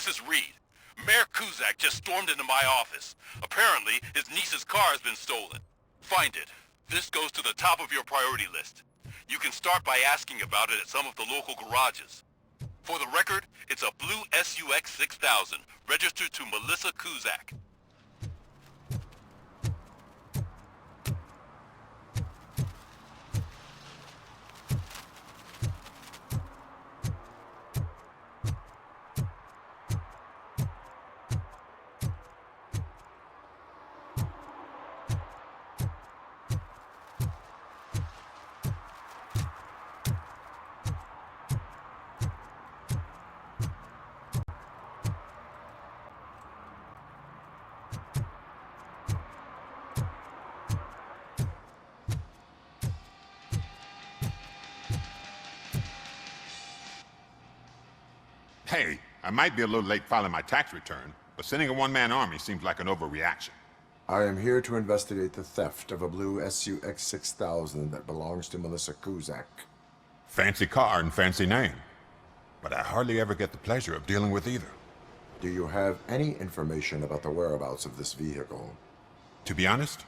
is Reed. Mayor Kuzak just stormed into my office. Apparently, his niece's car has been stolen. Find it. This goes to the top of your priority list. You can start by asking about it at some of the local garages. For the record, it's a blue SUX 6000, registered to Melissa Kuzak. Hey, I might be a little late filing my tax return, but sending a one-man army seems like an overreaction. I am here to investigate the theft of a blue SUX 6000 that belongs to Melissa Kuzak. Fancy car and fancy name, but I hardly ever get the pleasure of dealing with either. Do you have any information about the whereabouts of this vehicle? To be honest,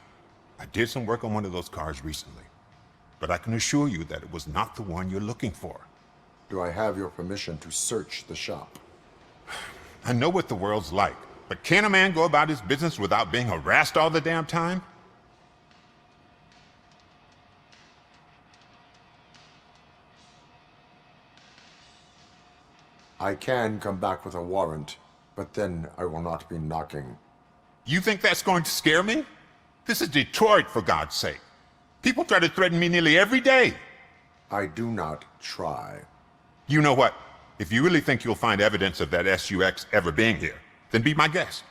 I did some work on one of those cars recently, but I can assure you that it was not the one you're looking for. Do I have your permission to search the shop? I know what the world's like, but can a man go about his business without being harassed all the damn time? I can come back with a warrant, but then I will not be knocking. You think that's going to scare me? This is Detroit, for God's sake. People try to threaten me nearly every day. I do not try. You know what? If you really think you'll find evidence of that SUX ever being here, then be my guest.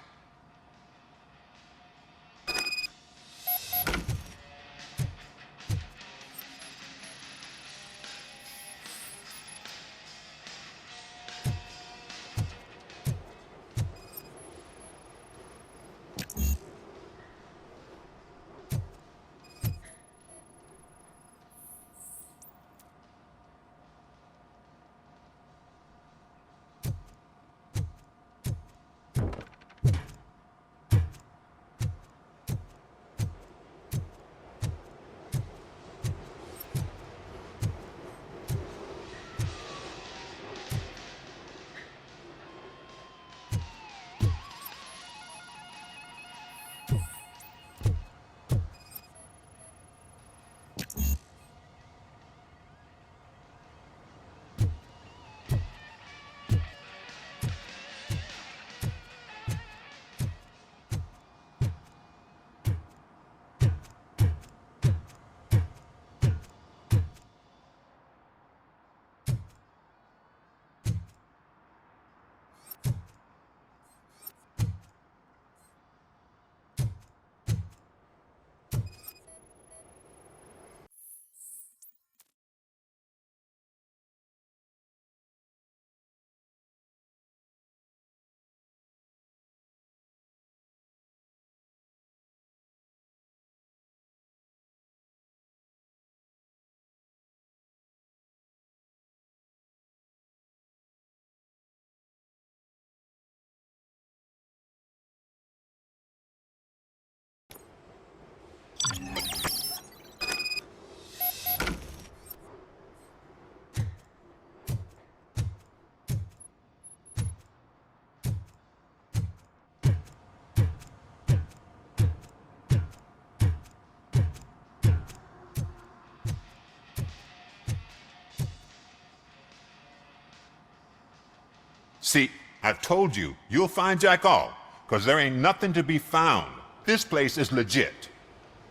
See, I've told you, you'll find Jack All, because there ain't nothing to be found. This place is legit.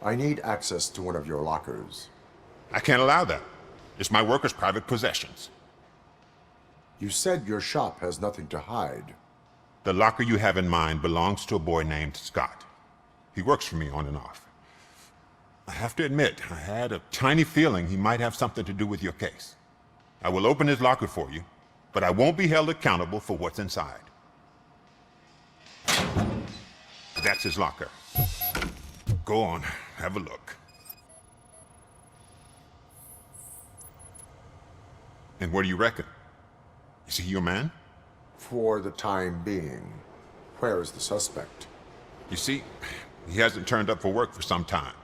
I need access to one of your lockers. I can't allow that. It's my workers' private possessions. You said your shop has nothing to hide. The locker you have in mind belongs to a boy named Scott. He works for me on and off. I have to admit, I had a tiny feeling he might have something to do with your case. I will open his locker for you, but I won't be held accountable for what's inside. That's his locker. Go on, have a look. And what do you reckon? Is he your man? For the time being. Where is the suspect? You see, he hasn't turned up for work for some time.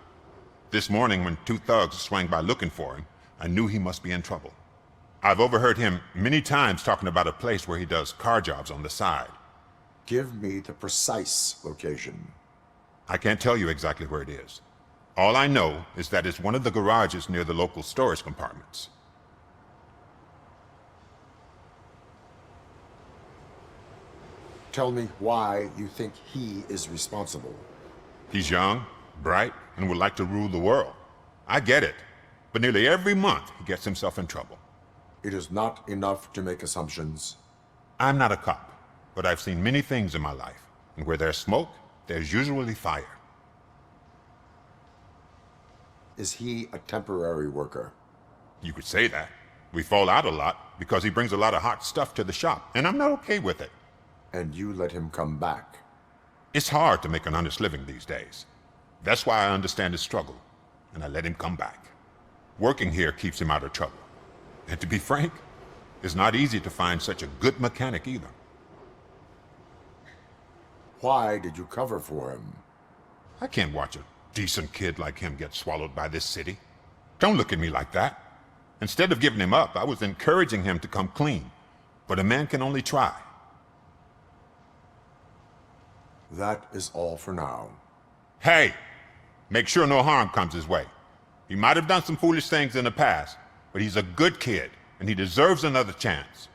This morning, when two thugs swang by looking for him, I knew he must be in trouble. I've overheard him many times talking about a place where he does car jobs on the side. Give me the precise location. I can't tell you exactly where it is. All I know is that it's one of the garages near the local storage compartments. Tell me why you think he is responsible. He's young, bright, and would like to rule the world. I get it, but nearly every month he gets himself in trouble. It is not enough to make assumptions. I'm not a cop, but I've seen many things in my life, and where there's smoke, there's usually fire. Is he a temporary worker? You could say that. We fall out a lot because he brings a lot of hot stuff to the shop, and I'm not okay with it. And you let him come back? It's hard to make an honest living these days. That's why I understand his struggle, and I let him come back. Working here keeps him out of trouble. And to be frank, it's not easy to find such a good mechanic either. Why did you cover for him? I can't watch a decent kid like him get swallowed by this city. Don't look at me like that. Instead of giving him up, I was encouraging him to come clean. But a man can only try. That is all for now. Hey, make sure no harm comes his way. He might have done some foolish things in the past, but he's a good kid, and he deserves another chance.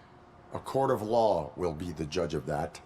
A court of law will be the judge of that.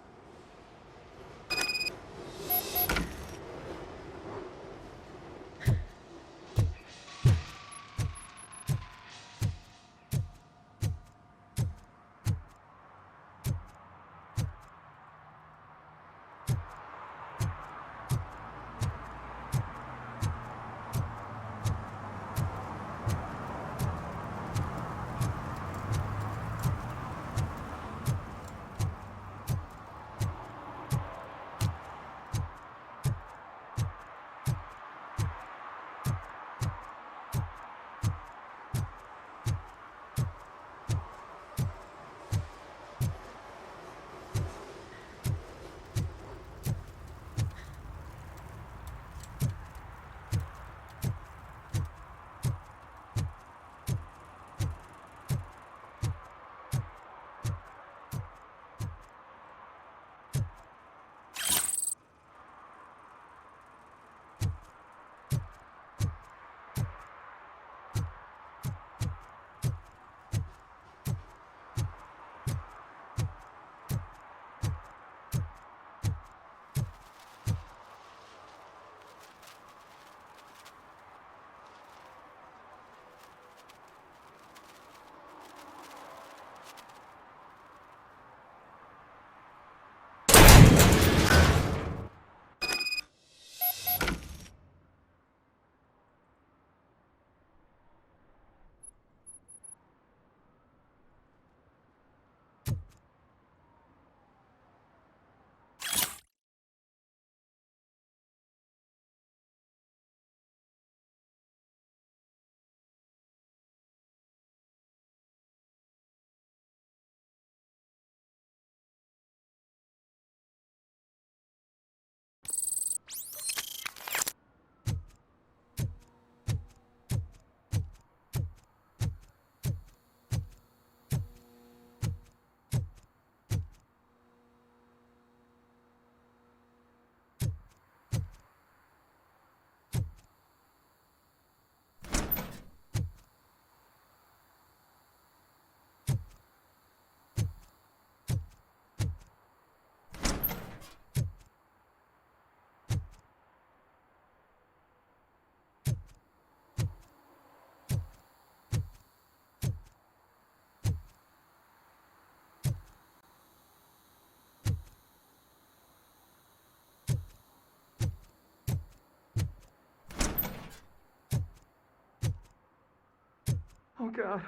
Oh God,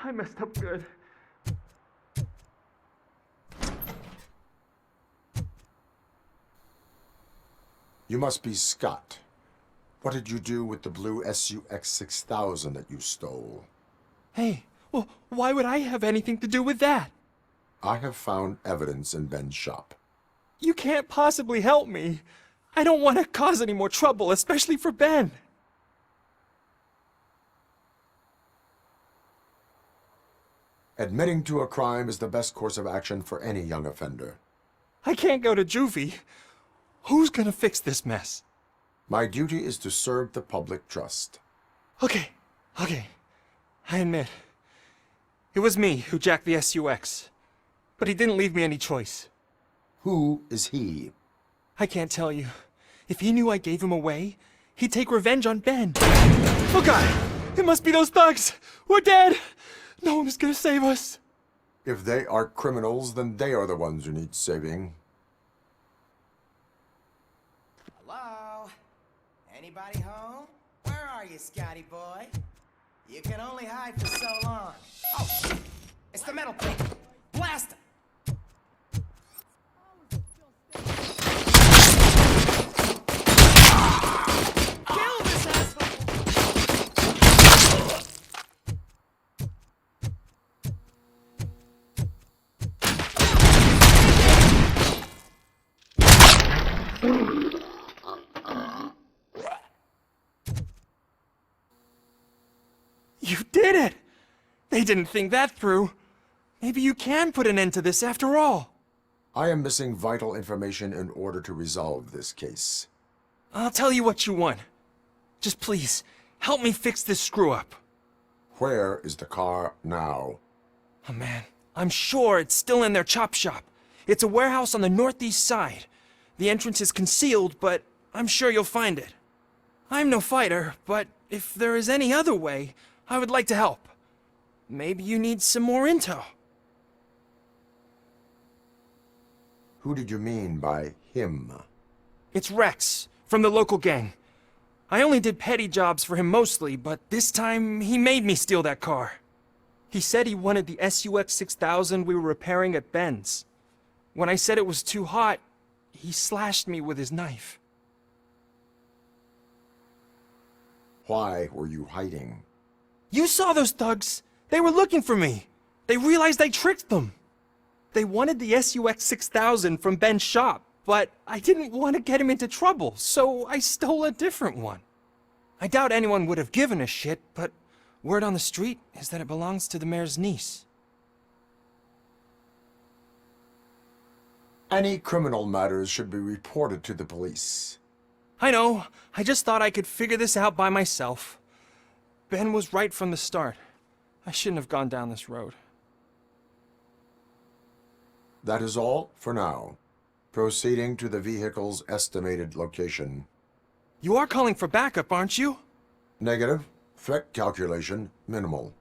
I messed up good. You must be Scott. What did you do with the blue SUX 6000 that you stole? Hey, well, why would I have anything to do with that? I have found evidence in Ben's shop. You can't possibly help me. I don't want to cause any more trouble, especially for Ben. Admitting to a crime is the best course of action for any young offender. I can't go to juvie. Who's gonna fix this mess? My duty is to serve the public trust. Okay. I admit. It was me who jacked the SUX. But he didn't leave me any choice. Who is he? I can't tell you. If he knew I gave him away, he'd take revenge on Ben. Oh God! It must be those thugs! We're dead! No one is gonna save us. If they are criminals, then they are the ones who need saving. Hello? Anybody home? Where are you, Scotty boy? You can only hide for so long. Oh, shit! It's the metal thing! Blast him! Kill this asshole! You did it! They didn't think that through. Maybe you can put an end to this after all. I am missing vital information in order to resolve this case. I'll tell you what you want. Just please, help me fix this screw-up. Where is the car now? Oh man, I'm sure it's still in their chop shop. It's a warehouse on the northeast side. The entrance is concealed, but I'm sure you'll find it. I'm no fighter, but if there is any other way, I would like to help. Maybe you need some more intel. Who did you mean by him? It's Rex, from the local gang. I only did petty jobs for him mostly, but this time he made me steal that car. He said he wanted the SUX 6000 we were repairing at Ben's. When I said it was too hot, he slashed me with his knife. Why were you hiding? You saw those thugs! They were looking for me! They realized I tricked them! They wanted the SUX 6000 from Ben's shop, but I didn't want to get him into trouble, so I stole a different one. I doubt anyone would have given a shit, but word on the street is that it belongs to the mayor's niece. Any criminal matters should be reported to the police. I know, I just thought I could figure this out by myself. Ben was right from the start. I shouldn't have gone down this road. That is all for now. Proceeding to the vehicle's estimated location. You are calling for backup, aren't you? Negative. Threat calculation minimal.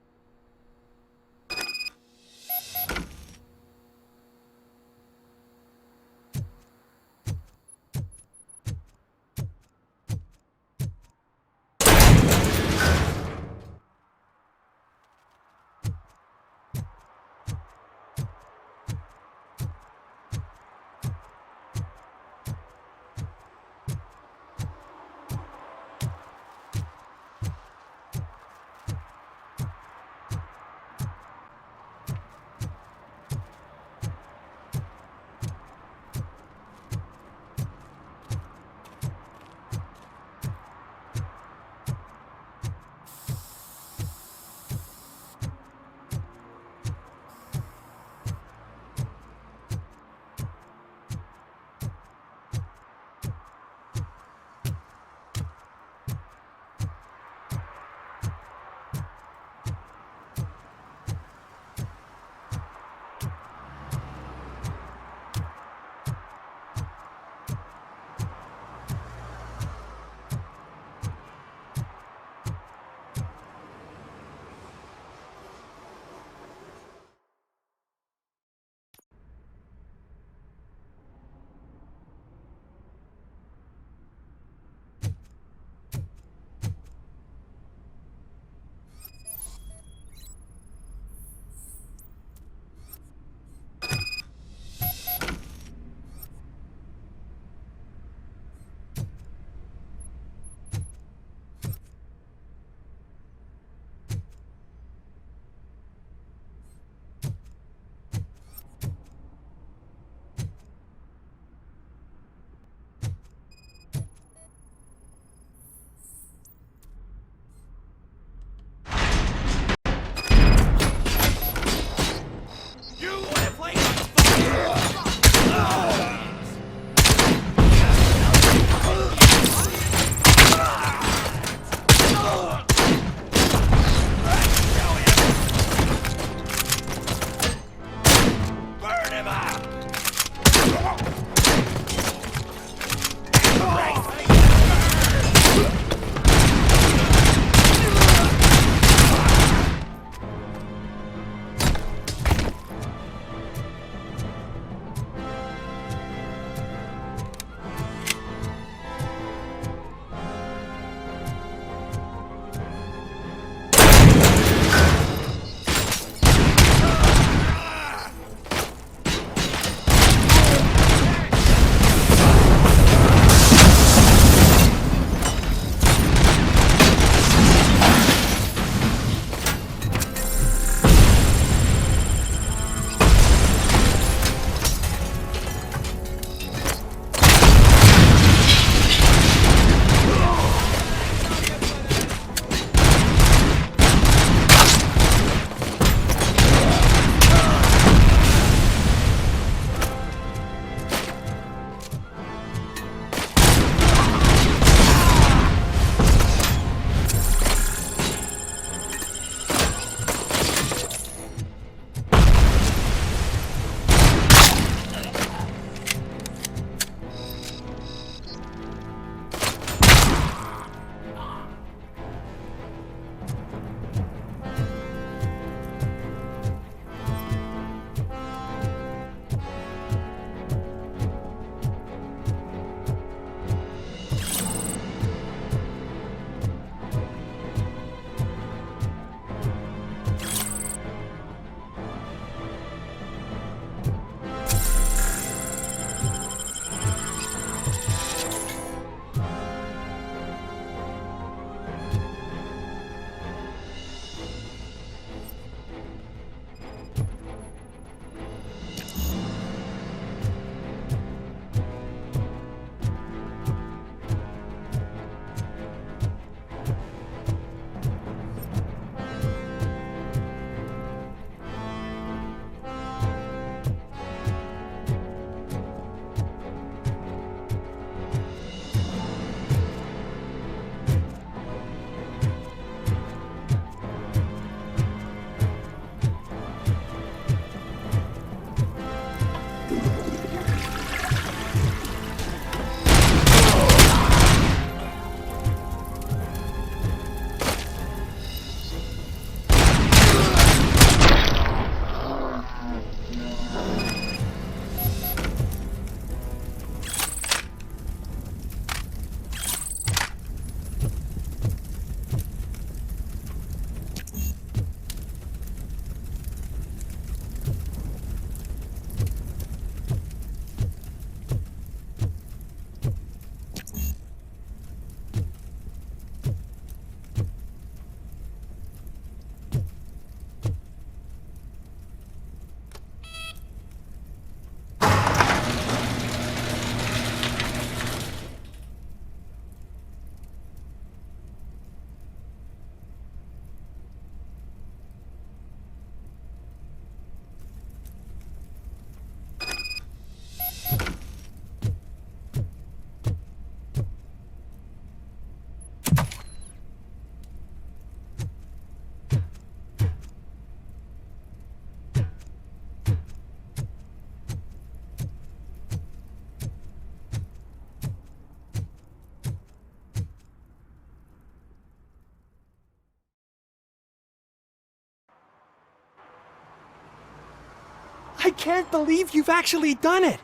I can't believe you've actually done it!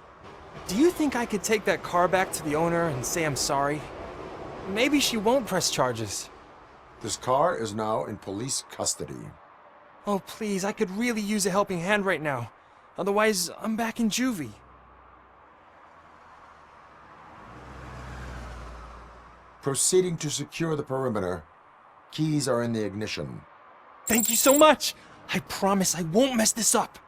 Do you think I could take that car back to the owner and say I'm sorry? Maybe she won't press charges. This car is now in police custody. Oh, please, I could really use a helping hand right now. Otherwise, I'm back in juvie. Proceeding to secure the perimeter. Keys are in the ignition. Thank you so much! I promise I won't mess this up.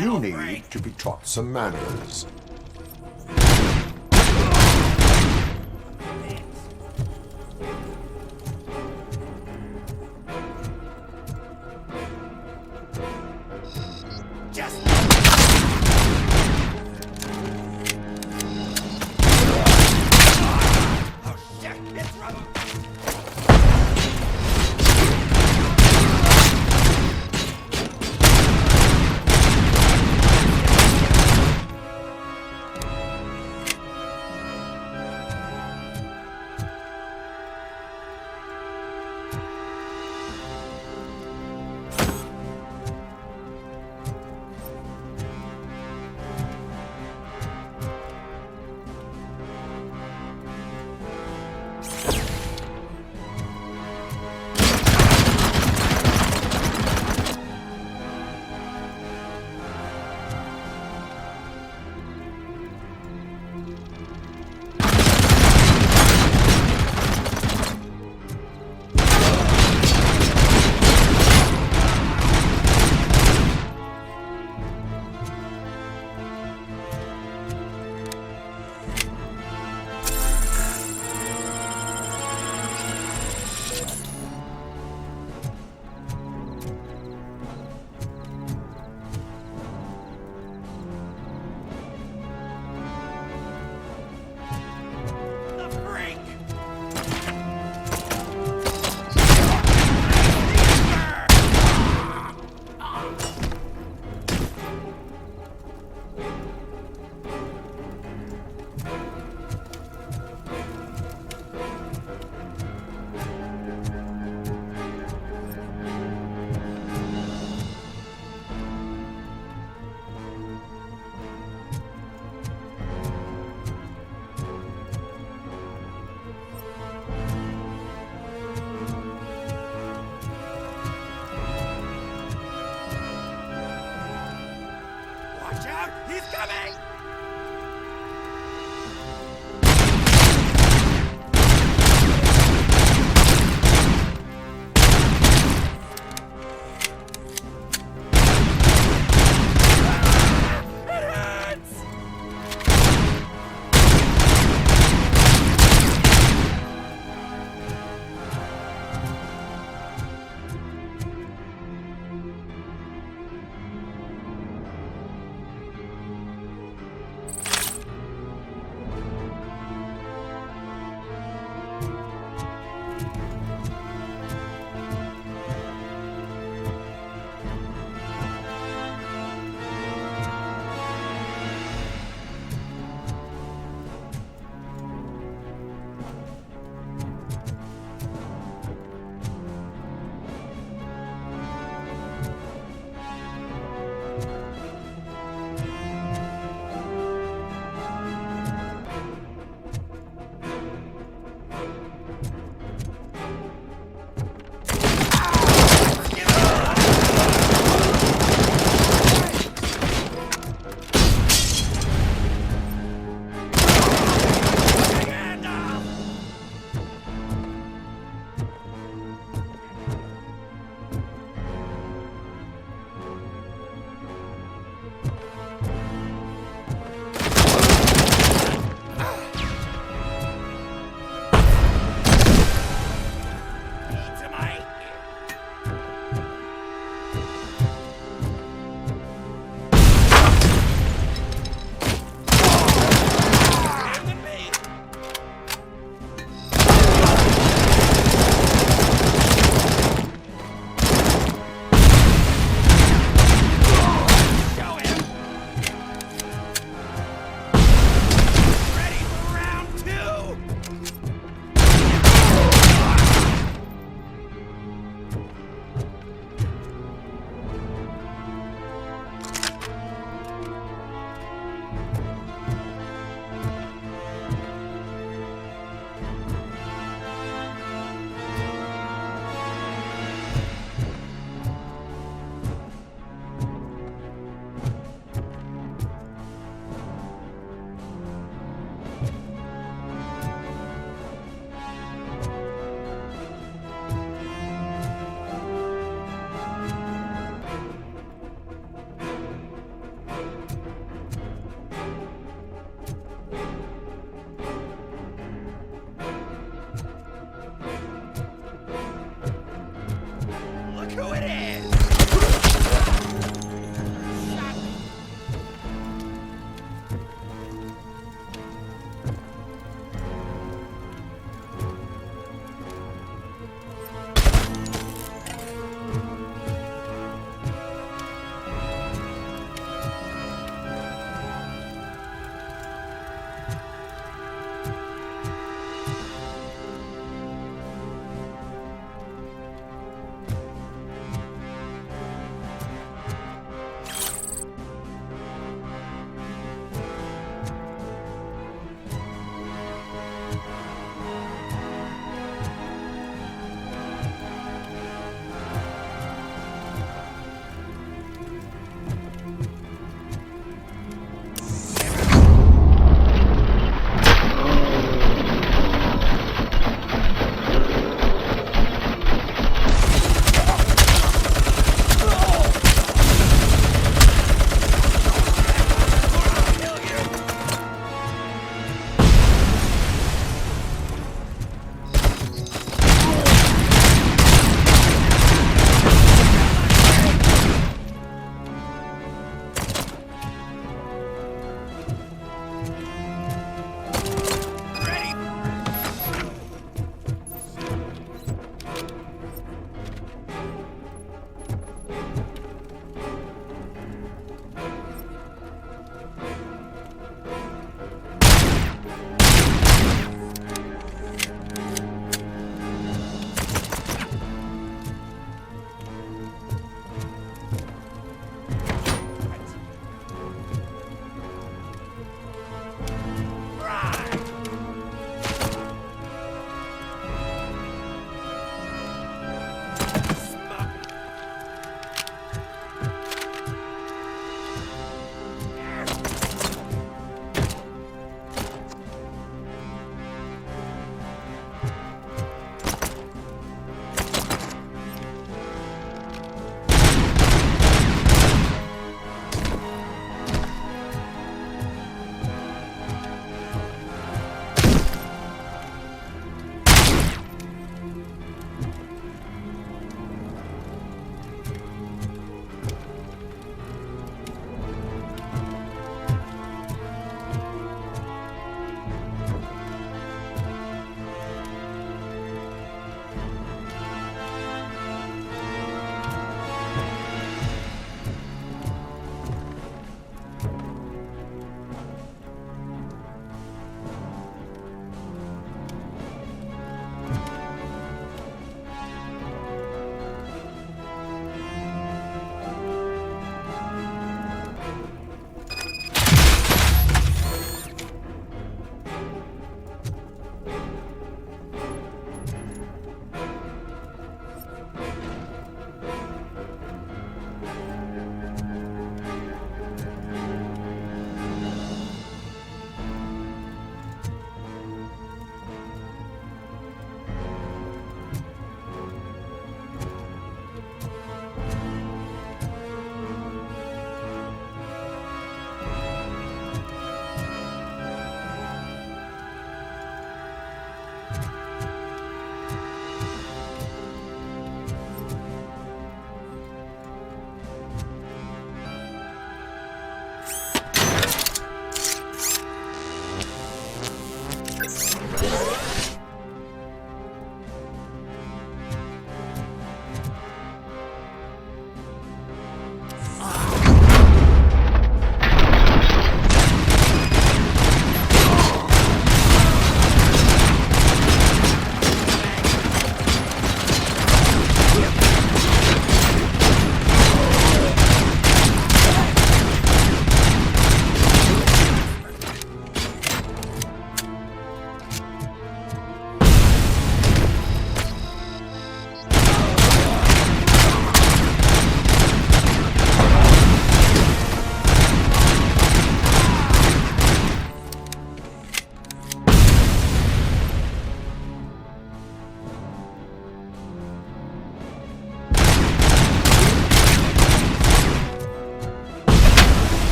You need to be taught some manners.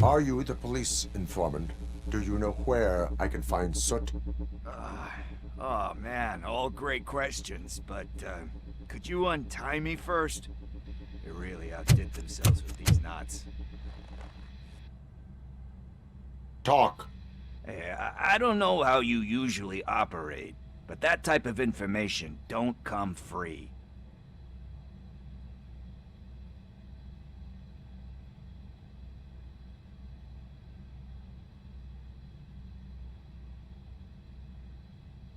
Are you the police informant? Do you know where I can find Soot? Oh man, all great questions, but could you untie me first? They really outdid themselves with these knots. Talk. Hey, I don't know how you usually operate, but that type of information don't come free.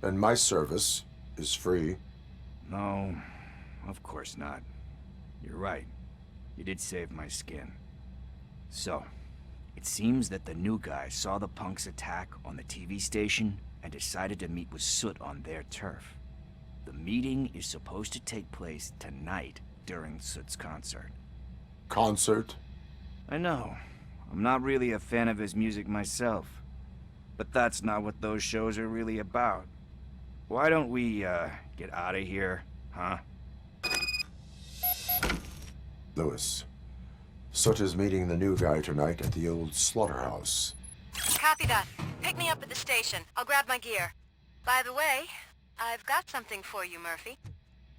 And my service is free. No, of course not. You're right. You did save my skin. So, it seems that the new guy saw the punks attack on the TV station and decided to meet with Soot on their turf. The meeting is supposed to take place tonight during Soot's concert. Concert? I know. I'm not really a fan of his music myself. But that's not what those shows are really about. Why don't we, get out of here, huh? Lewis. Soot is meeting the new guy tonight at the old Slaughterhouse. Copy that. Pick me up at the station. I'll grab my gear. By the way, I've got something for you, Murphy.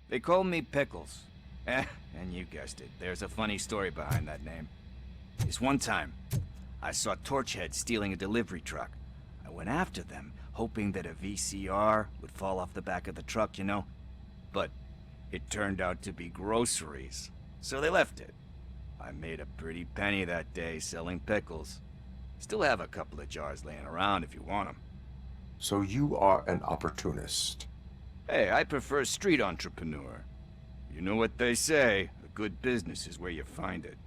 They call me Pickles. And you guessed it, there's a funny story behind that name. This one time, I saw Torchhead stealing a delivery truck. I went after them, hoping that a VCR would fall off the back of the truck, you know? But it turned out to be groceries, so they left it. I made a pretty penny that day selling pickles. Still have a couple of jars laying around if you want them. So you are an opportunist. Hey, I prefer street entrepreneur. You know what they say, a good business is where you find it.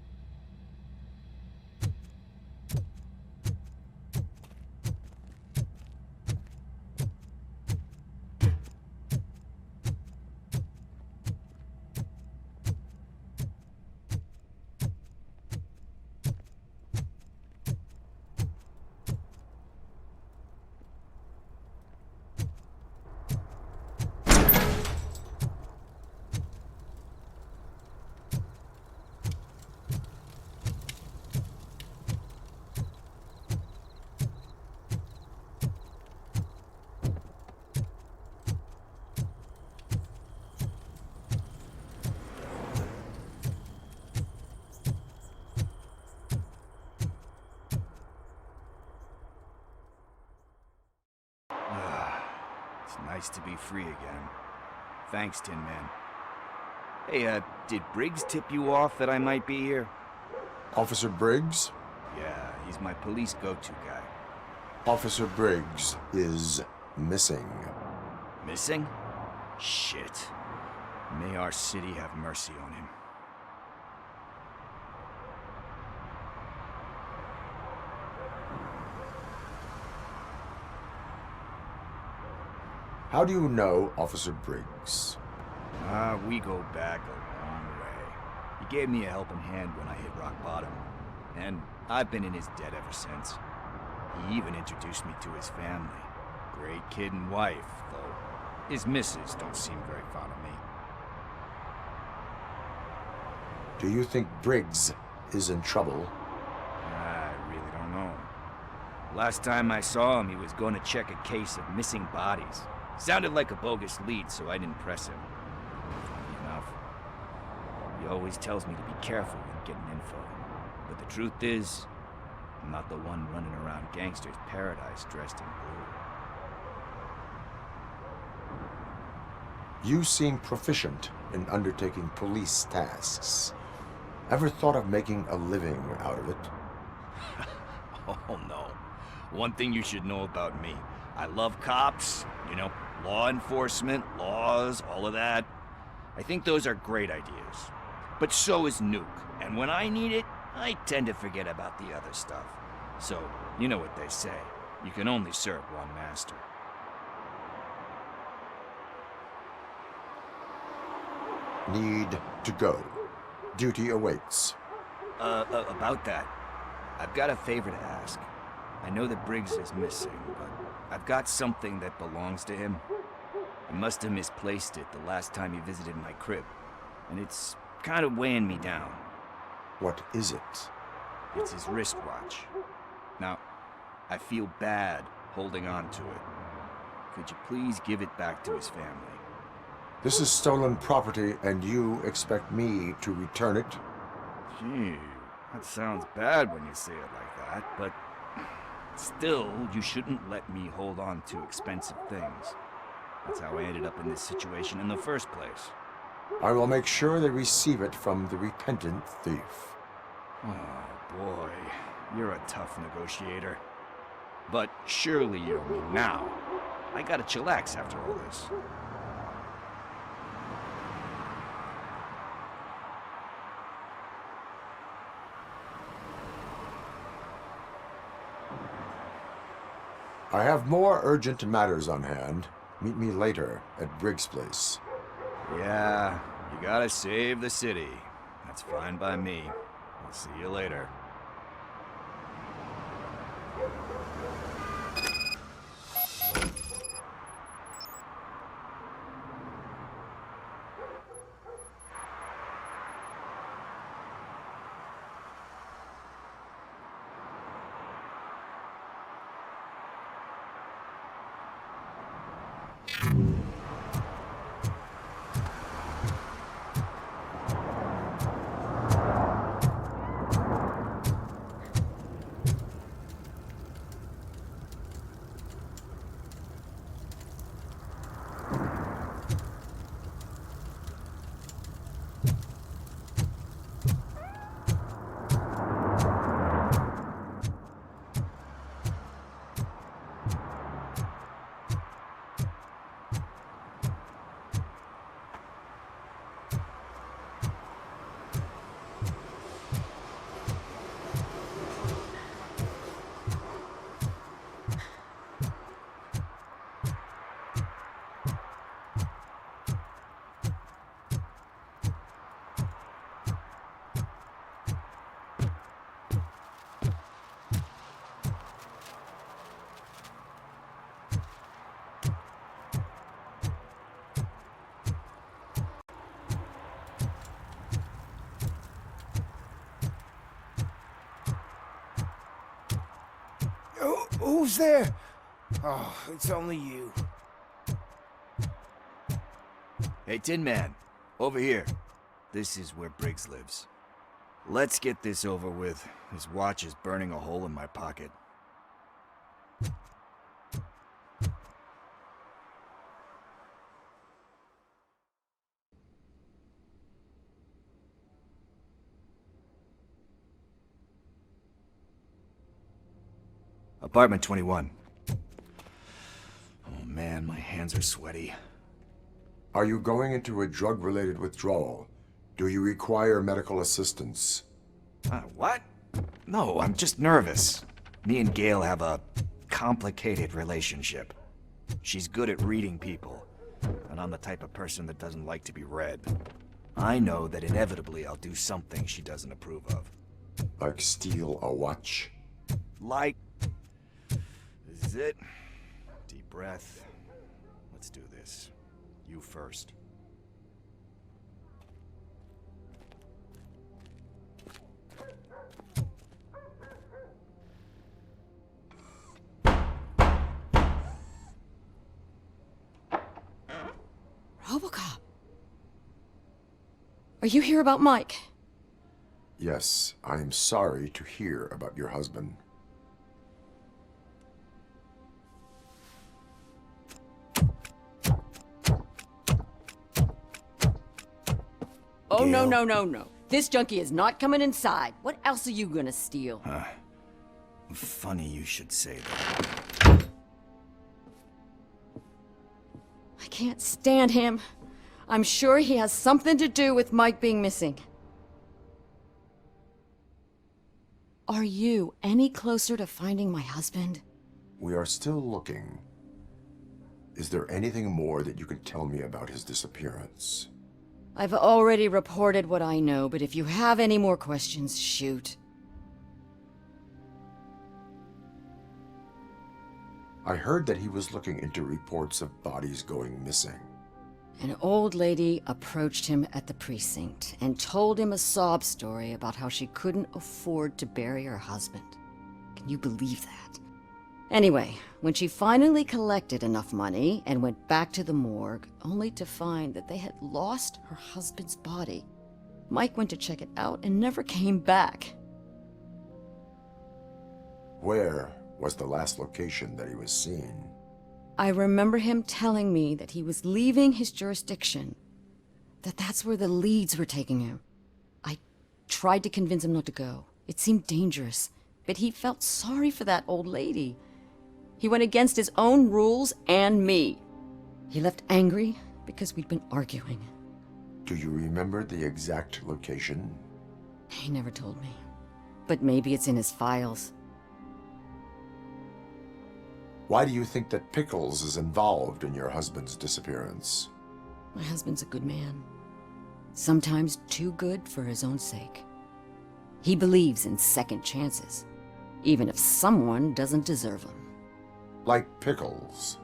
It's nice to be free again. Thanks, Tin Man. Hey, did Briggs tip you off that I might be here? Officer Briggs? Yeah, he's my police go-to guy. Officer Briggs is missing. Missing? Shit. May our city have mercy on him. How do you know Officer Briggs? We go back a long way. He gave me a helping hand when I hit rock bottom, and I've been in his debt ever since. He even introduced me to his family. Great kid and wife, though his missus don't seem very fond of me. Do you think Briggs is in trouble? I really don't know. Last time I saw him, he was going to check a case of missing bodies. Sounded like a bogus lead, so I didn't press him. Funny enough. He always tells me to be careful when getting info. But the truth is, I'm not the one running around Gangster's Paradise dressed in blue. You seem proficient in undertaking police tasks. Ever thought of making a living out of it? Oh no. One thing you should know about me. I love cops, you know, law enforcement, laws, all of that. I think those are great ideas. But so is Nuke, and when I need it, I tend to forget about the other stuff. So, you know what they say. You can only serve one master. Need to go. Duty awaits. About that, I've got a favor to ask. I know that Briggs is missing, but I've got something that belongs to him. He must have misplaced it the last time he visited my crib, and it's kind of weighing me down. What is it? It's his wristwatch. Now, I feel bad holding on to it. Could you please give it back to his family? This is stolen property, and you expect me to return it? Gee, that sounds bad when you say it like that, but still, you shouldn't let me hold on to expensive things. That's how I ended up in this situation in the first place. I will make sure they receive it from the repentant thief. Oh boy, you're a tough negotiator. But surely you don't mean now. I gotta chillax after all this. I have more urgent matters on hand. Meet me later at Briggs' place. Yeah, you gotta save the city. That's fine by me. I'll see you later. Who's there? Oh, it's only you. Hey, Tin Man, over here. This is where Briggs lives. Let's get this over with. His watch is burning a hole in my pocket. Apartment 21. Oh man, my hands are sweaty. Are you going into a drug-related withdrawal? Do you require medical assistance? What? No, I'm just nervous. Me and Gail have a complicated relationship. She's good at reading people, and I'm the type of person that doesn't like to be read. I know that inevitably I'll do something she doesn't approve of. Like steal a watch? Like... This is it. Deep breath. Let's do this. You first. RoboCop. Are you here about Mike? Yes, I am sorry to hear about your husband. Oh, Gail. no. This junkie is not coming inside. What else are you gonna steal? Funny you should say that. I can't stand him. I'm sure he has something to do with Mike being missing. Are you any closer to finding my husband? We are still looking. Is there anything more that you can tell me about his disappearance? I've already reported what I know, but if you have any more questions, shoot. I heard that he was looking into reports of bodies going missing. An old lady approached him at the precinct and told him a sob story about how she couldn't afford to bury her husband. Can you believe that? Anyway, when she finally collected enough money and went back to the morgue, only to find that they had lost her husband's body, Mike went to check it out and never came back. Where was the last location that he was seen? I remember him telling me that he was leaving his jurisdiction, that that's where the leads were taking him. I tried to convince him not to go. It seemed dangerous, but he felt sorry for that old lady. He went against his own rules and me. He left angry because we'd been arguing. Do you remember the exact location? He never told me, but maybe it's in his files. Why do you think that Pickles is involved in your husband's disappearance? My husband's a good man. Sometimes too good for his own sake. He believes in second chances, even if someone doesn't deserve them. Like Pickles.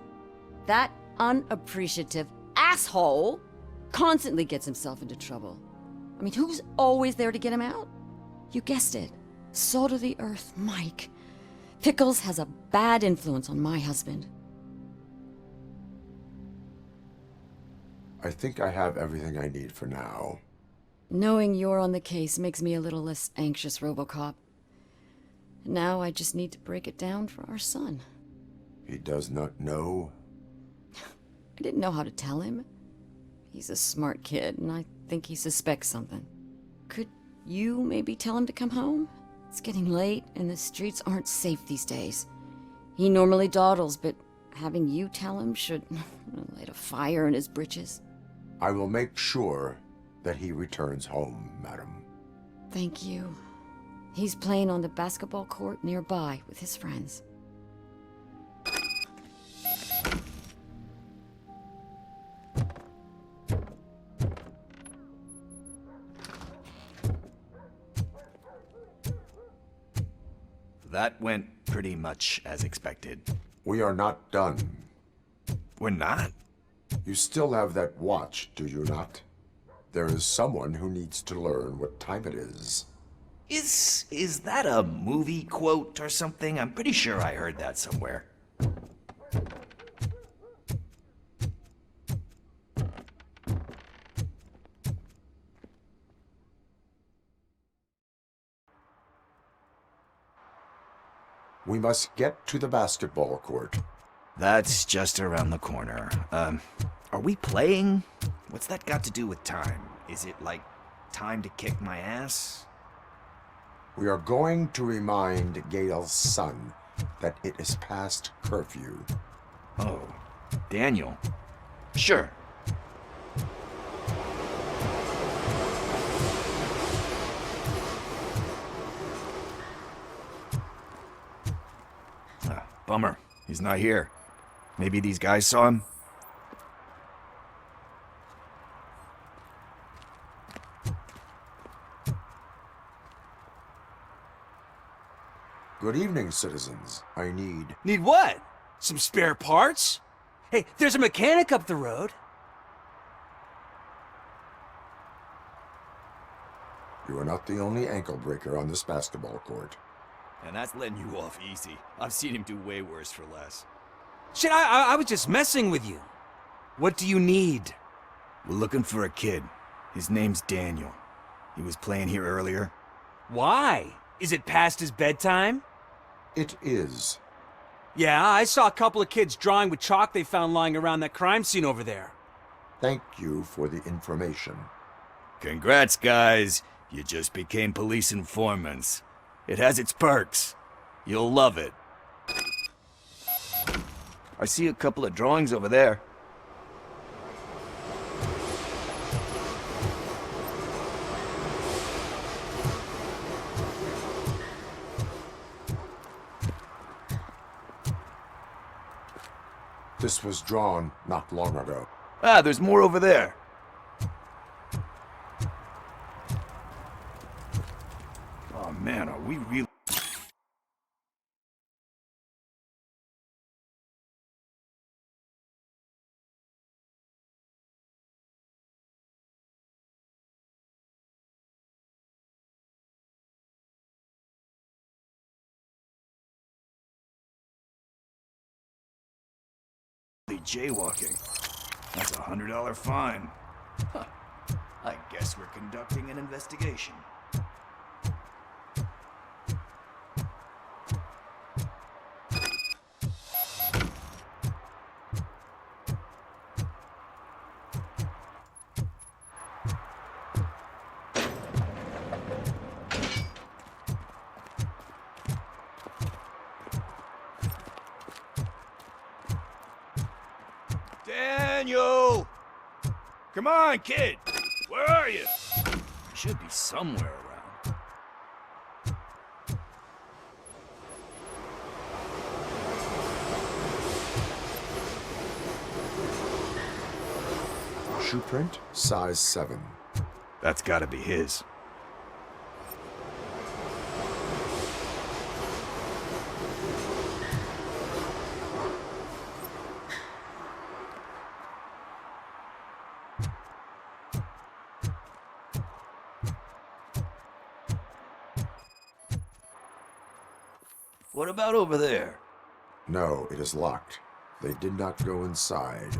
That unappreciative asshole constantly gets himself into trouble. I mean, who's always there to get him out? You guessed it. Salt of the earth, Mike. Pickles has a bad influence on my husband. I think I have everything I need for now. Knowing you're on the case makes me a little less anxious, RoboCop. Now I just need to break it down for our son. He does not know? I didn't know how to tell him. He's a smart kid, and I think he suspects something. Could you maybe tell him to come home? It's getting late, and the streets aren't safe these days. He normally dawdles, but having you tell him should light a fire in his britches. I will make sure that he returns home, madam. Thank you. He's playing on the basketball court nearby with his friends. That went pretty much as expected. We are not done. We're not? You still have that watch, do you not? There is someone who needs to learn what time it is. Is that a movie quote or something? I'm pretty sure I heard that somewhere. We must get to the basketball court. That's just around the corner. Are we playing? What's that got to do with time? Is it like time to kick my ass? We are going to remind Gail's son that it is past curfew. Oh, Daniel. Sure. Bummer. He's not here. Maybe these guys saw him? Good evening, citizens. I need... Need what? Some spare parts? Hey, there's a mechanic up the road. You are not the only ankle breaker on this basketball court. And that's letting you off easy. I've seen him do way worse for less. Shit, I was just messing with you. What do you need? We're looking for a kid. His name's Daniel. He was playing here earlier. Why? Is it past his bedtime? It is. Yeah, I saw a couple of kids drawing with chalk they found lying around that crime scene over there. Thank you for the information. Congrats, guys. You just became police informants. It has its perks. You'll love it. I see a couple of drawings over there. This was drawn not long ago. Ah, there's more over there. Oh man, are we really... jaywalking. That's a $100 fine. Huh. I guess we're conducting an investigation. Daniel! Come on, kid! Where are you? You should be somewhere around. Shoe print, size 7. That's gotta be his. What about over there? No, it is locked. They did not go inside.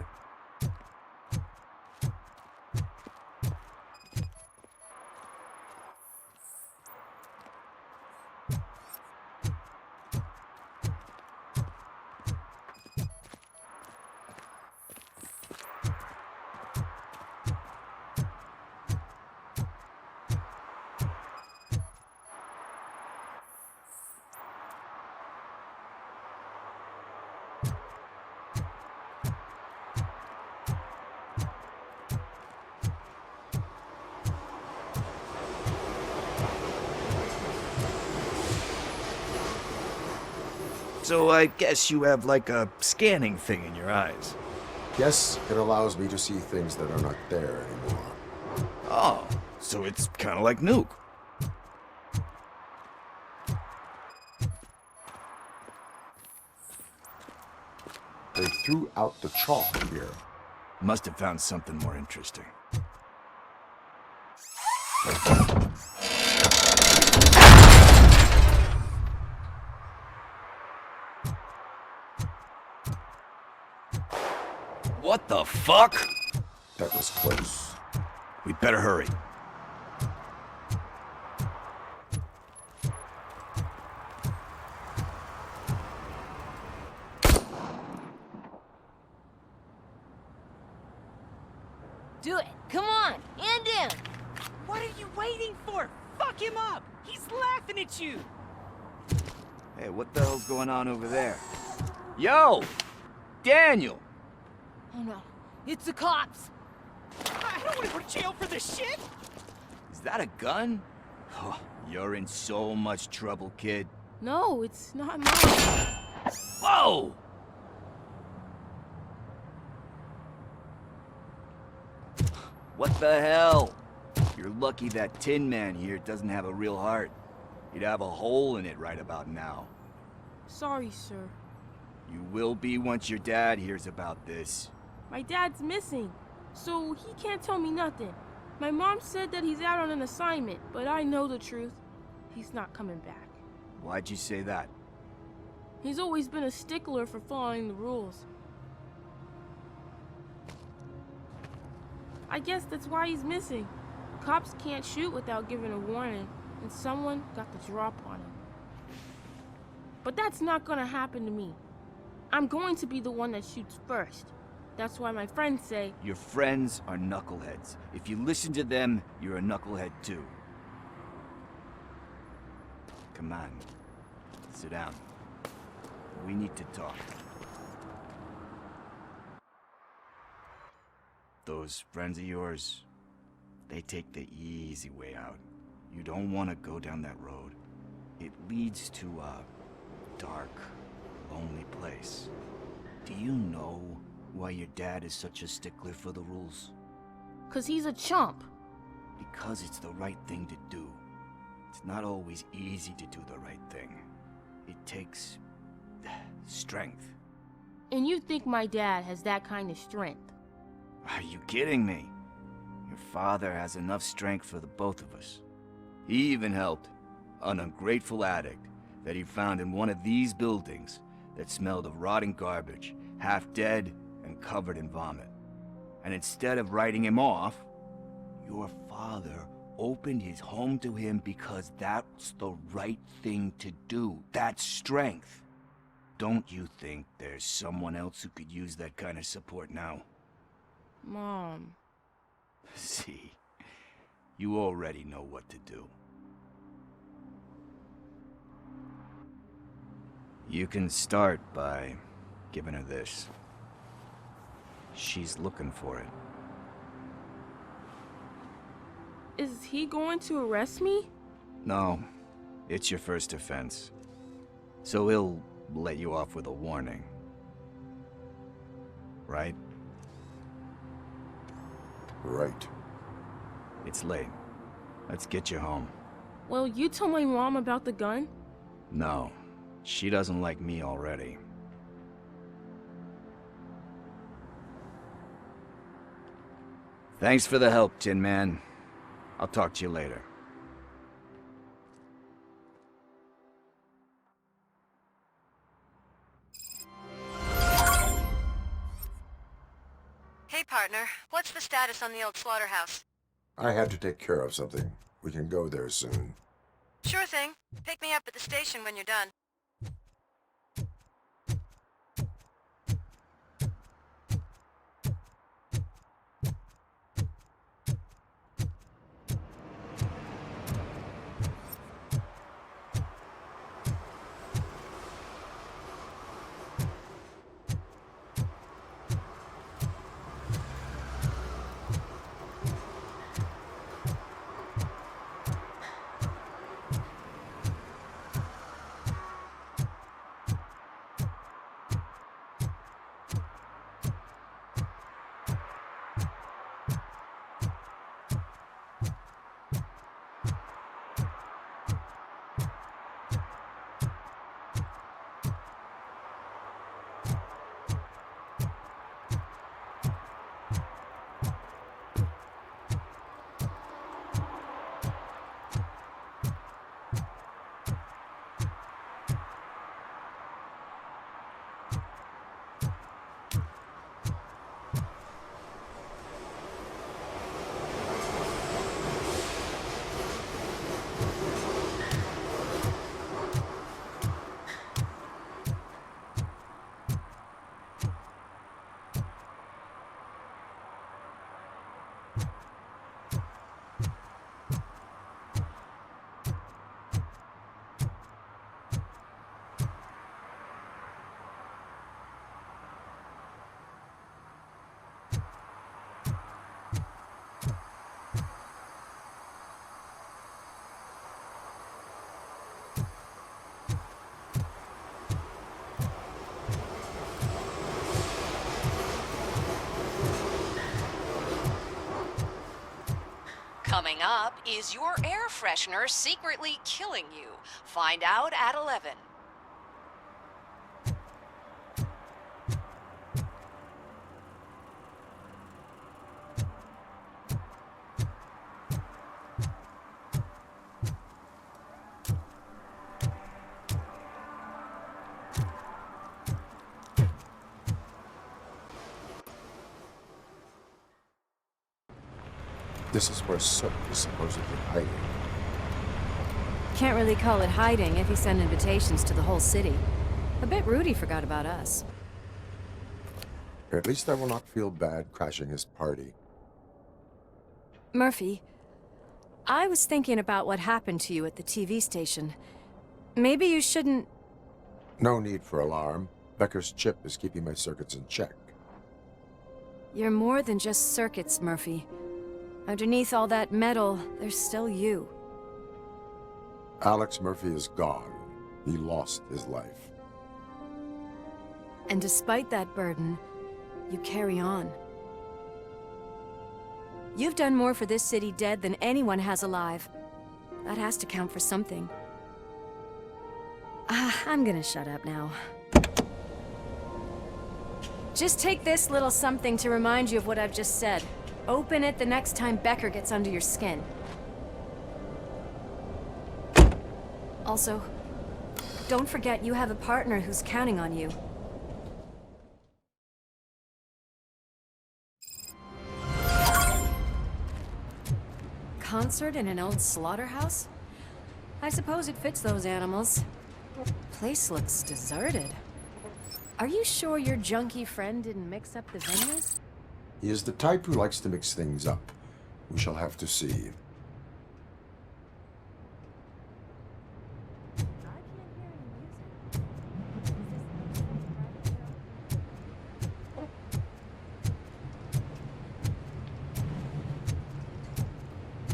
So I guess you have like a scanning thing in your eyes. Yes, it allows me to see things that are not there anymore. Oh, so it's kind of like Nuke. They threw out the chalk here. Must have found something more interesting. What the fuck? That was close. We'd better hurry. Do it. Come on. And in. What are you waiting for? Fuck him up. He's laughing at you. Hey, what the hell's going on over there? Yo! Daniel! Oh no. It's the cops. I don't want to go to jail for this shit. Is that a gun? Oh, you're in so much trouble, kid. No, it's not mine. Whoa! What the hell? You're lucky that Tin Man here doesn't have a real heart. He'd have a hole in it right about now. Sorry, sir. You will be once your dad hears about this. My dad's missing, so he can't tell me nothing. My mom said that he's out on an assignment, but I know the truth. He's not coming back. Why'd you say that? He's always been a stickler for following the rules. I guess that's why he's missing. Cops can't shoot without giving a warning, and someone got the drop on him. But that's not gonna happen to me. I'm going to be the one that shoots first. That's why my friends say... Your friends are knuckleheads. If you listen to them, you're a knucklehead too. Come on. Sit down. We need to talk. Those friends of yours, they take the easy way out. You don't want to go down that road. It leads to a dark, lonely place. Do you know why your dad is such a stickler for the rules? 'Cause he's a chump. Because it's the right thing to do. It's not always easy to do the right thing. It takes strength. And you think my dad has that kind of strength? Are you kidding me? Your father has enough strength for the both of us. He even helped an ungrateful addict that he found in one of these buildings that smelled of rotting garbage, half dead and and covered in vomit. And instead of writing him off, your father opened his home to him because that's the right thing to do. That's strength. Don't you think there's someone else who could use that kind of support now? Mom. See, you already know what to do. You can start by giving her this. She's looking for it. Is he going to arrest me? No, it's your first offense. So he'll let you off with a warning. Right? Right. It's late. Let's get you home. Well, you told my mom about the gun? No, she doesn't like me already. Thanks for the help, Tin Man. I'll talk to you later. Hey, partner. What's the status on the old Slaughterhouse? I had to take care of something. We can go there soon. Sure thing. Pick me up at the station when you're done. Coming up, is your air freshener secretly killing you? Find out at 11. This is where Sook is supposedly hiding. Can't really call it hiding if he sent invitations to the whole city. A bit rude he forgot about us. At least I will not feel bad crashing his party. Murphy, I was thinking about what happened to you at the TV station. Maybe you shouldn't... No need for alarm. Becker's chip is keeping my circuits in check. You're more than just circuits, Murphy. Underneath all that metal, there's still you. Alex Murphy is gone. He lost his life. And despite that burden, you carry on. You've done more for this city dead than anyone has alive. That has to count for something. I'm gonna shut up now. Just take this little something to remind you of what I've just said. Open it the next time Becker gets under your skin. Also, don't forget you have a partner who's counting on you. concert in an old slaughterhouse? I suppose it fits those animals. Place looks deserted. Are you sure your junkie friend didn't mix up the venues? He is the type who likes to mix things up. We shall have to see.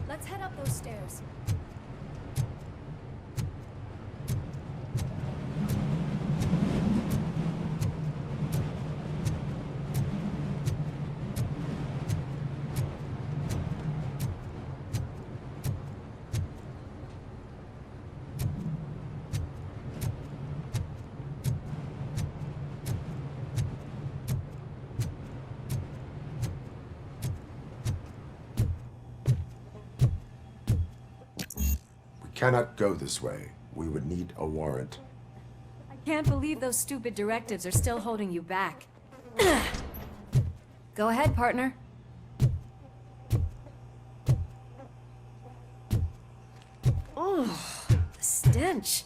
Let's head up those stairs. Cannot go this way. We would need a warrant. I can't believe those stupid directives are still holding you back. Go ahead, partner. Oh, the stench.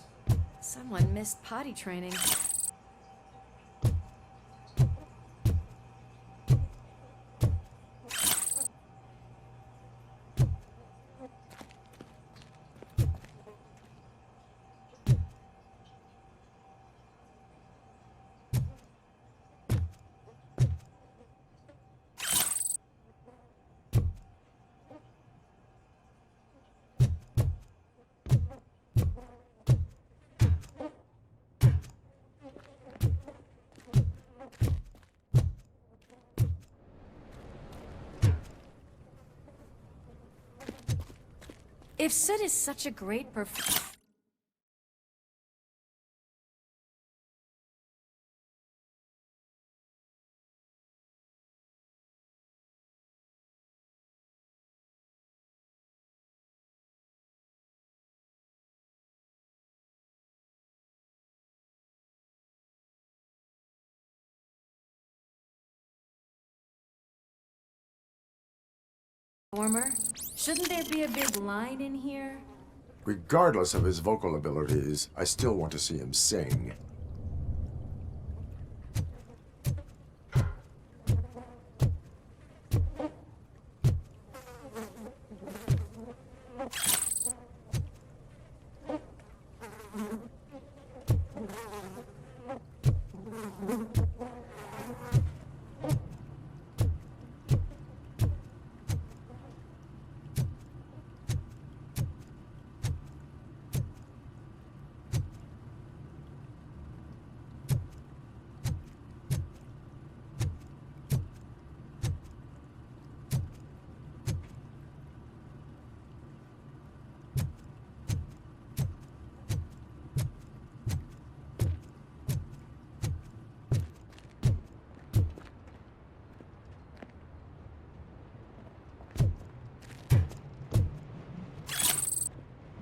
Someone missed potty training. If Sid is such a great performer, shouldn't there be a big line in here? Regardless of his vocal abilities, I still want to see him sing.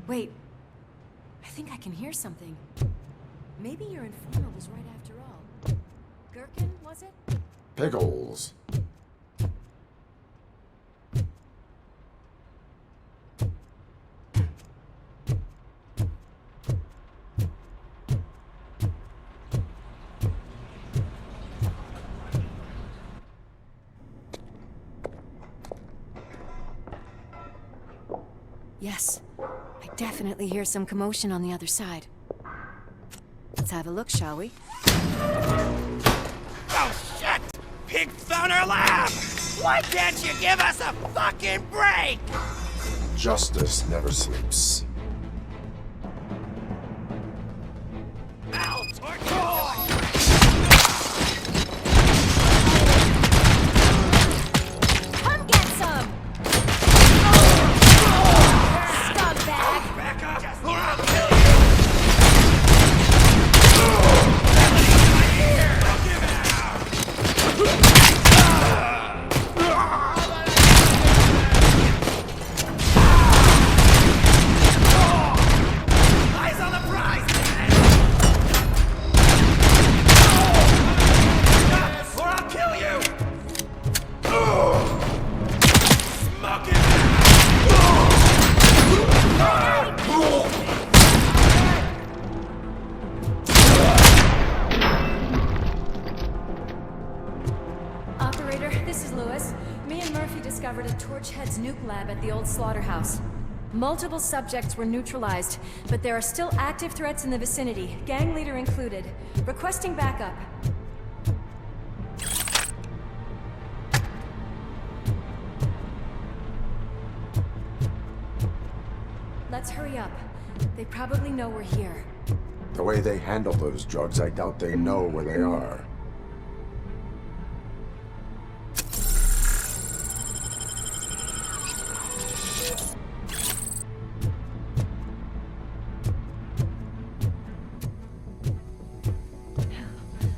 Wait, I think I can hear something. Maybe your informer was right after all. Gherkin, was it? Pickles. Yes, I definitely hear some commotion on the other side. Let's have a look, shall we? Oh, shit! Pig found our lab! Why can't you give us a fucking break? Justice never sleeps. Come get some! Scumbag! Back up, or I'll kill you! discovered a Torchhead's nuke lab at the old Slaughterhouse. Multiple subjects were neutralized, but there are still active threats in the vicinity, gang leader included. Requesting backup. Let's hurry up. They probably know we're here. The way they handle those drugs, I doubt they know where they are.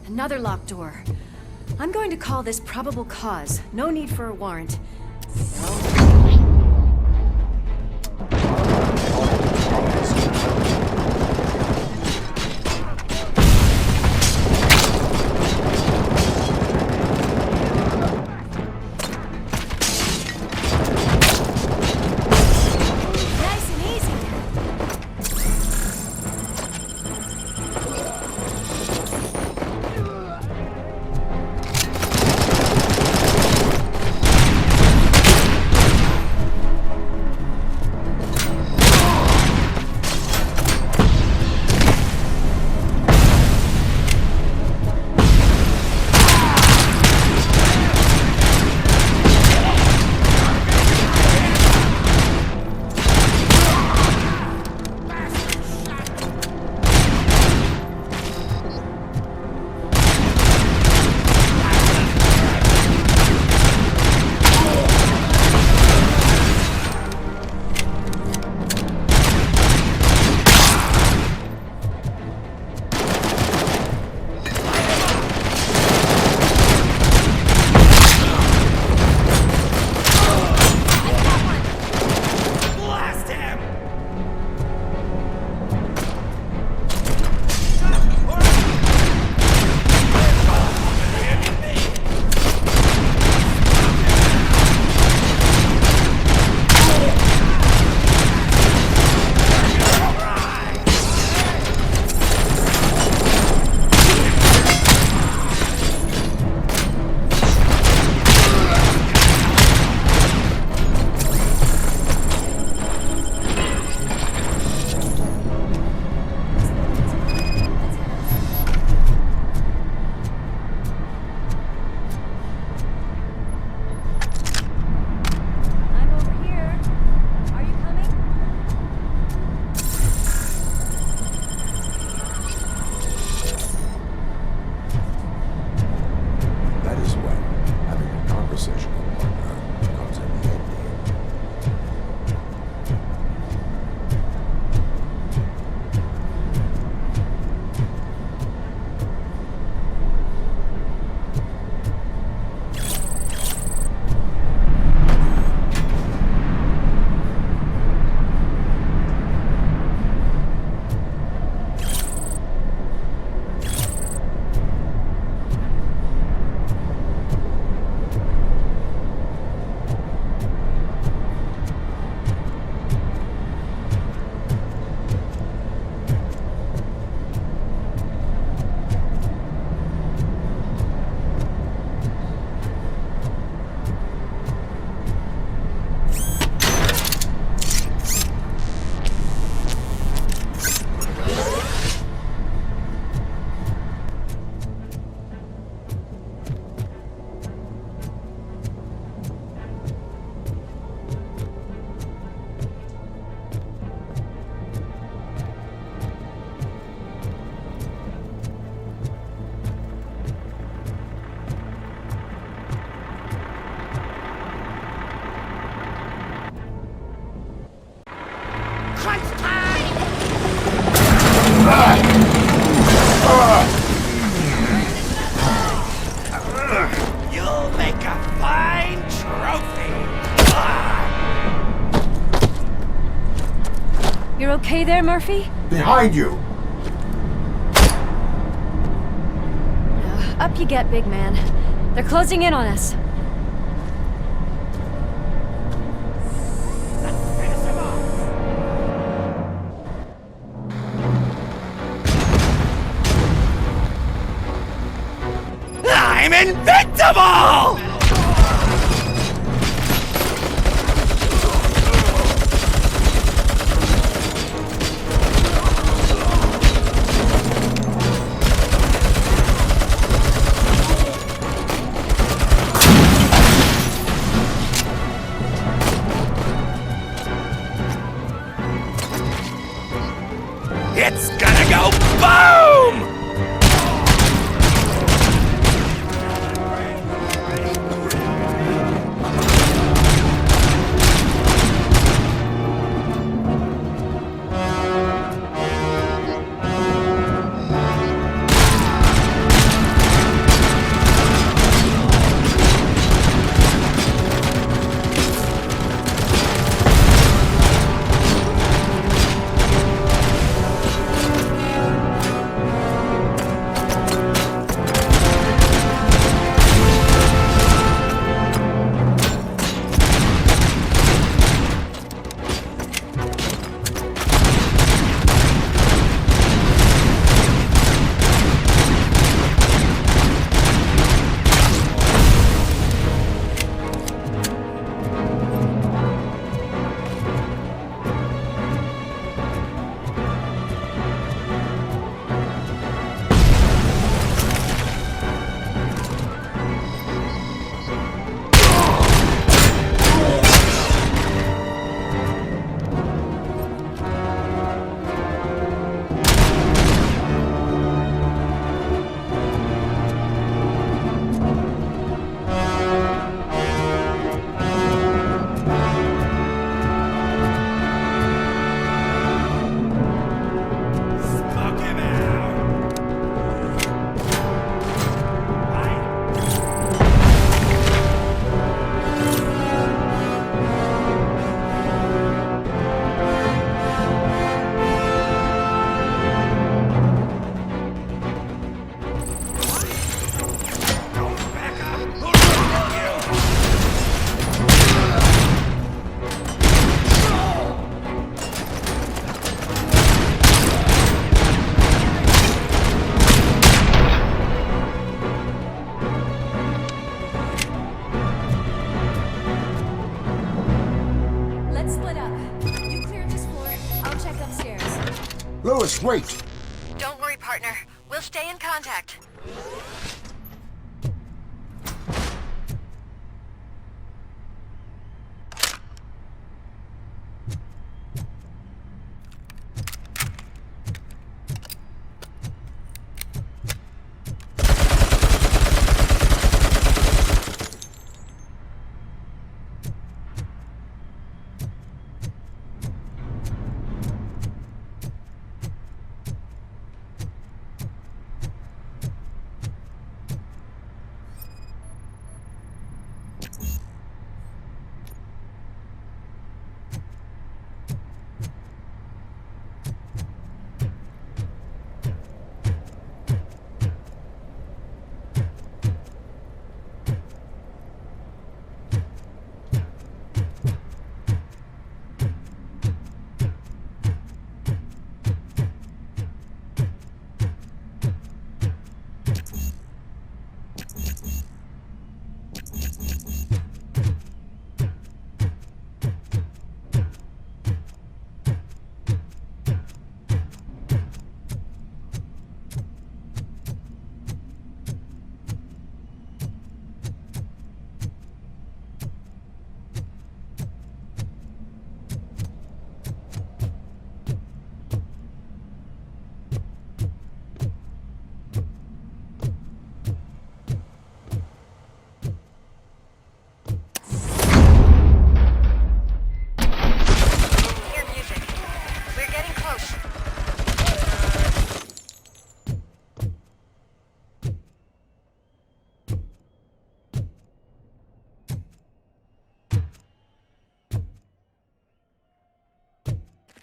Another locked door. I'm going to call this probable cause. No need for a warrant. You'll make a fine trophy. You're okay there, Murphy? Behind you! Up you get, big man. They're closing in on us. I'm invincible! Lewis, wait! Don't worry, partner. We'll stay in contact.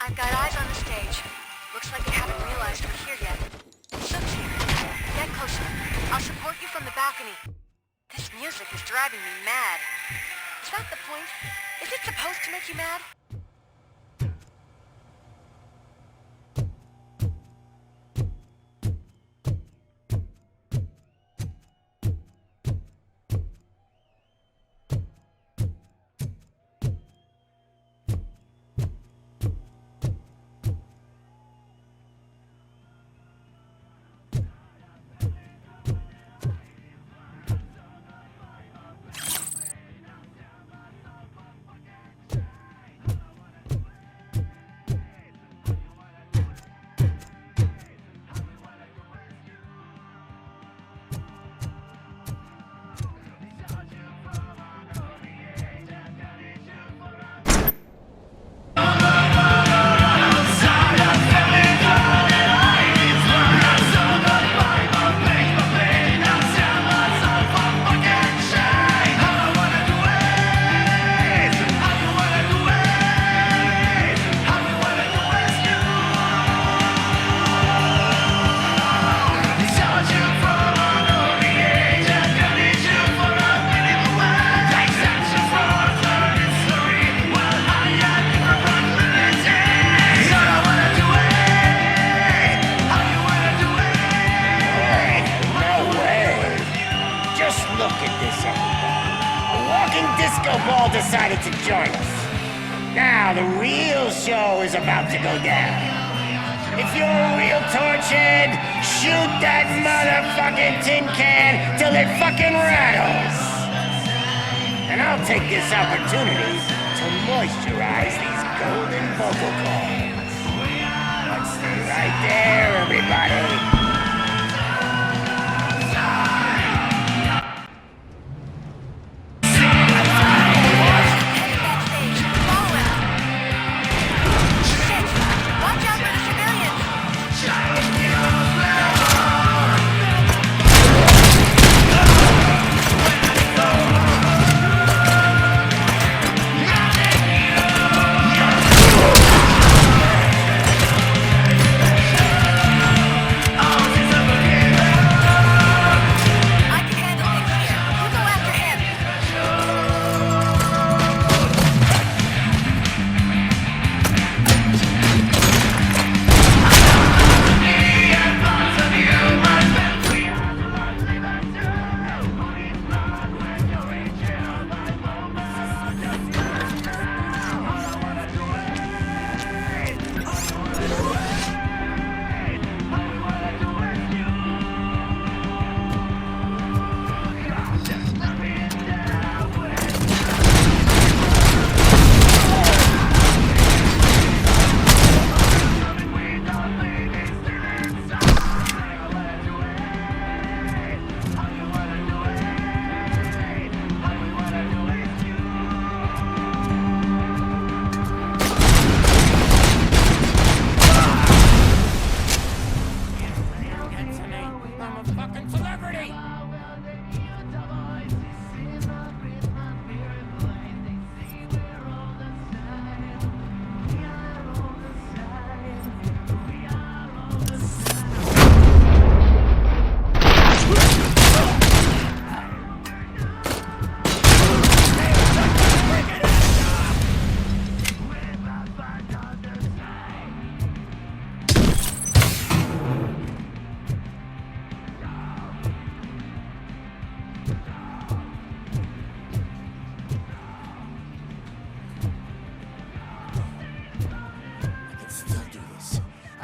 I've got eyes on the stage. Looks like they haven't realized we're here yet. Sook's here. Get closer. I'll support you from the balcony. This music is driving me mad. Is that the point? Is it supposed to make you mad? Decided to join us. Now the real show is about to go down. If you're a real torchhead, shoot that motherfucking tin can till it fucking rattles. And I'll take this opportunity to moisturize these golden vocal cords. Let's stay right there, everybody.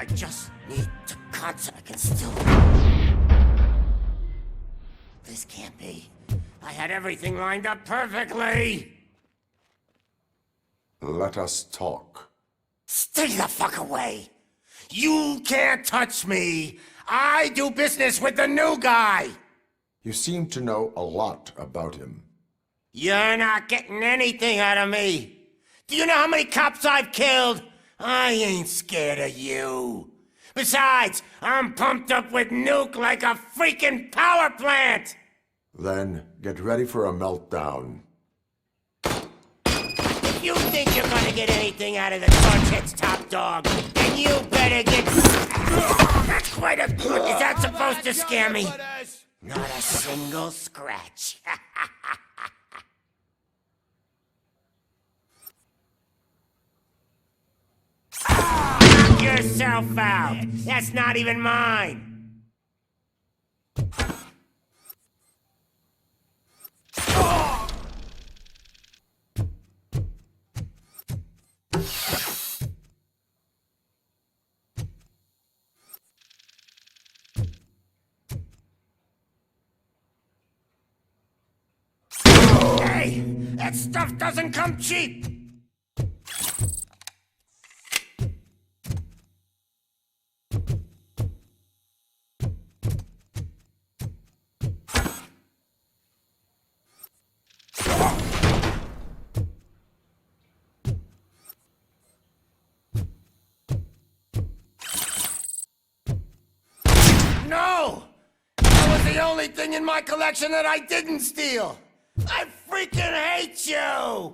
I just need to concentrate. I can still... This can't be. I had everything lined up perfectly. Let us talk. Stay the fuck away. You can't touch me. I do business with the new guy. You seem to know a lot about him. You're not getting anything out of me. Do you know how many cops I've killed? I ain't scared of you. Besides, I'm pumped up with nuke like a freaking power plant. Then get ready for a meltdown. If you think you're gonna get anything out of the Torchhead's top dog, then you better get... That's quite a good... Is that supposed to scare me? Not a single scratch. Knock yourself out. That's not even mine. Hey, that stuff doesn't come cheap. No! That was the only thing in my collection that I didn't steal! I freaking hate you!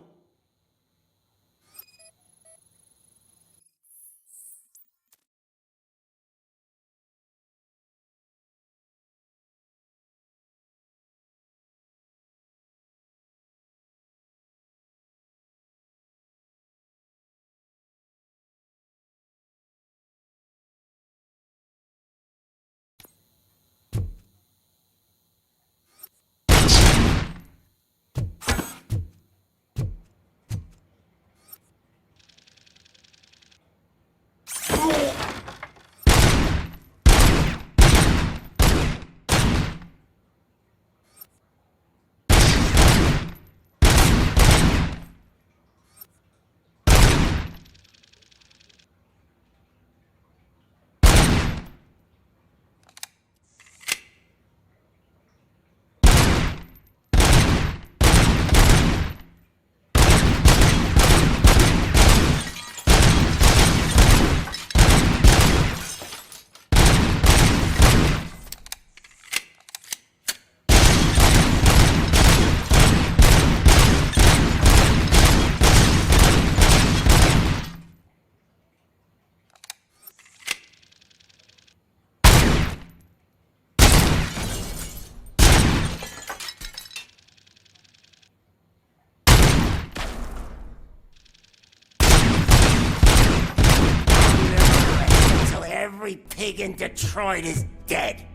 Every pig in Detroit is dead.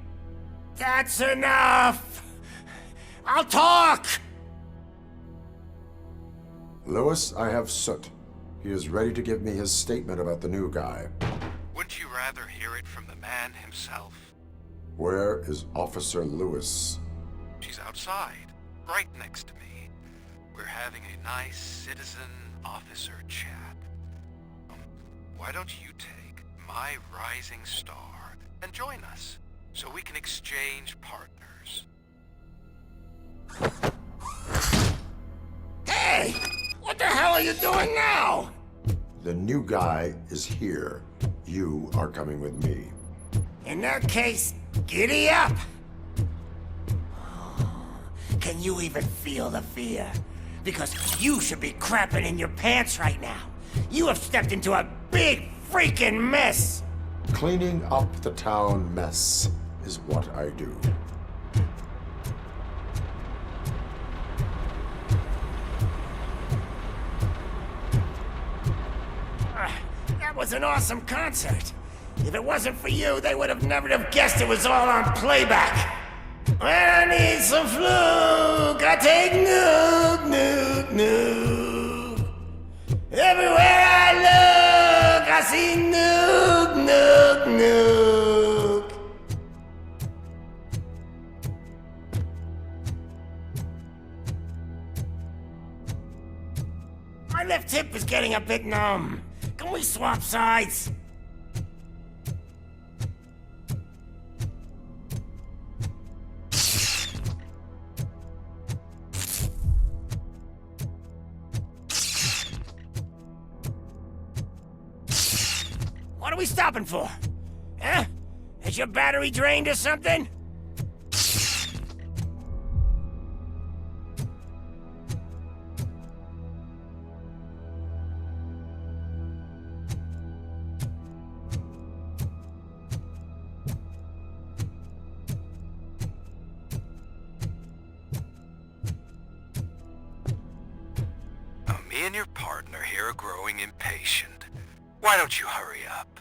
That's enough! I'll talk! Lewis, I have Soot. He is ready to give me his statement about the new guy. Wouldn't you rather hear it from the man himself? Where is Officer Lewis? She's outside, right next to me. We're having a nice citizen-officer chat. Why don't you take my rising star and join us, so we can exchange partners? Hey! What the hell are you doing now? The new guy is here. You are coming with me. In that case, giddy up! Can you even feel the fear? Because you should be crapping in your pants right now. You have stepped into a big freaking mess! Cleaning up the town mess is what I do. That was an awesome concert. If it wasn't for you, they would have never have guessed it was all on playback. When I need some fluke, I take nuke, nuke, nuke. Everywhere I look, I see nuke, nuke, That tip is getting a bit numb. Can we swap sides? What are we stopping for? Huh? Is your battery drained or something? Me and your partner here are growing impatient. Why don't you hurry up?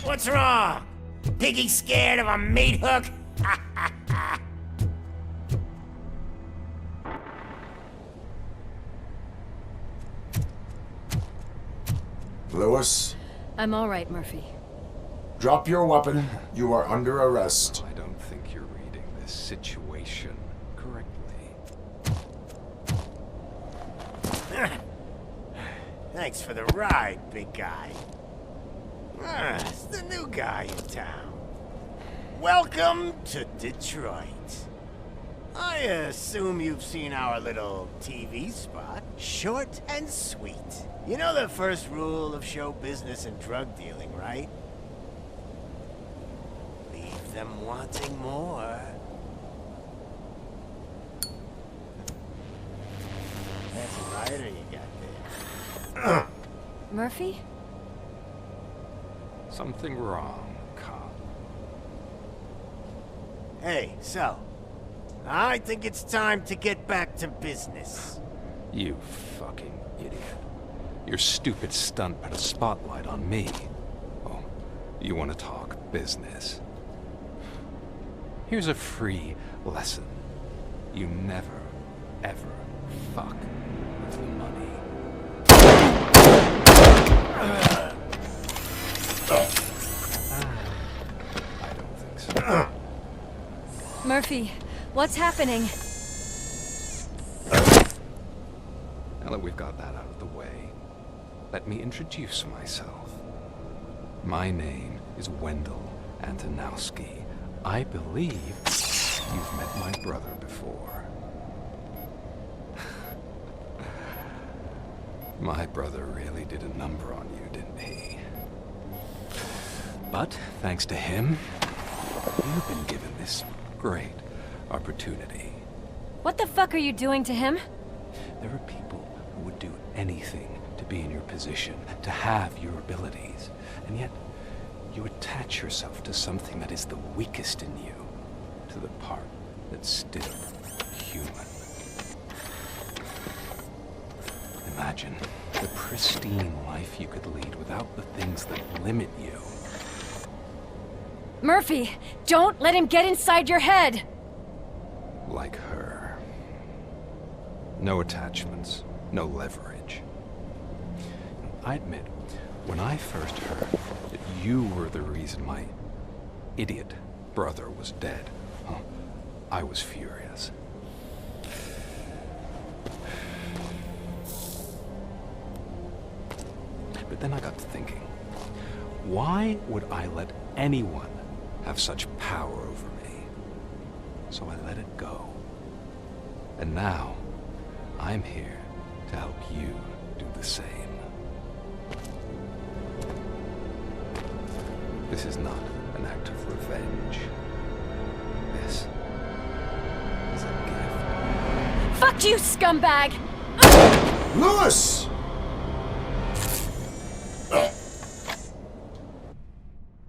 What's wrong? Piggy scared of a meat hook? Lewis, I'm all right, Murphy. drop your weapon. You are under arrest. I don't think you're reading this situation correctly. Thanks for the ride, big guy. It's the new guy in town. Welcome to Detroit. I assume you've seen our little TV spot. Short and sweet. You know the first rule of show business and drug dealing, right? Leave them wanting more. That's a rider you got there. Murphy? Something wrong, cop. Hey, so, I think it's time to get back to business. You fucking idiot. Your stupid stunt put a spotlight on me. Oh, you want to talk business? Here's a free lesson. You never, ever fuck with the money. I don't think so. Murphy, what's happening? Now that we've got that out of the way, let me introduce myself. My name is Wendell Antonowski. I believe you've met my brother before. My brother really did a number on you, didn't he? But thanks to him, you've been given this great opportunity. What the fuck are you doing to him? There are people who would do anything to be in your position, to have your abilities, and yet you attach yourself to something that is the weakest in you, to the part that's still human. Imagine the pristine life you could lead without the things that limit you. Murphy, don't let him get inside your head! Like her. No attachments, no leverage. I admit, when I first heard that you were the reason my idiot brother was dead, I was furious. But then I got to thinking, why would I let anyone have such power over me? So I let it go. And now, I'm here to help you do the same. This is not an act of revenge. This is a gift. Fuck you, scumbag! Lewis!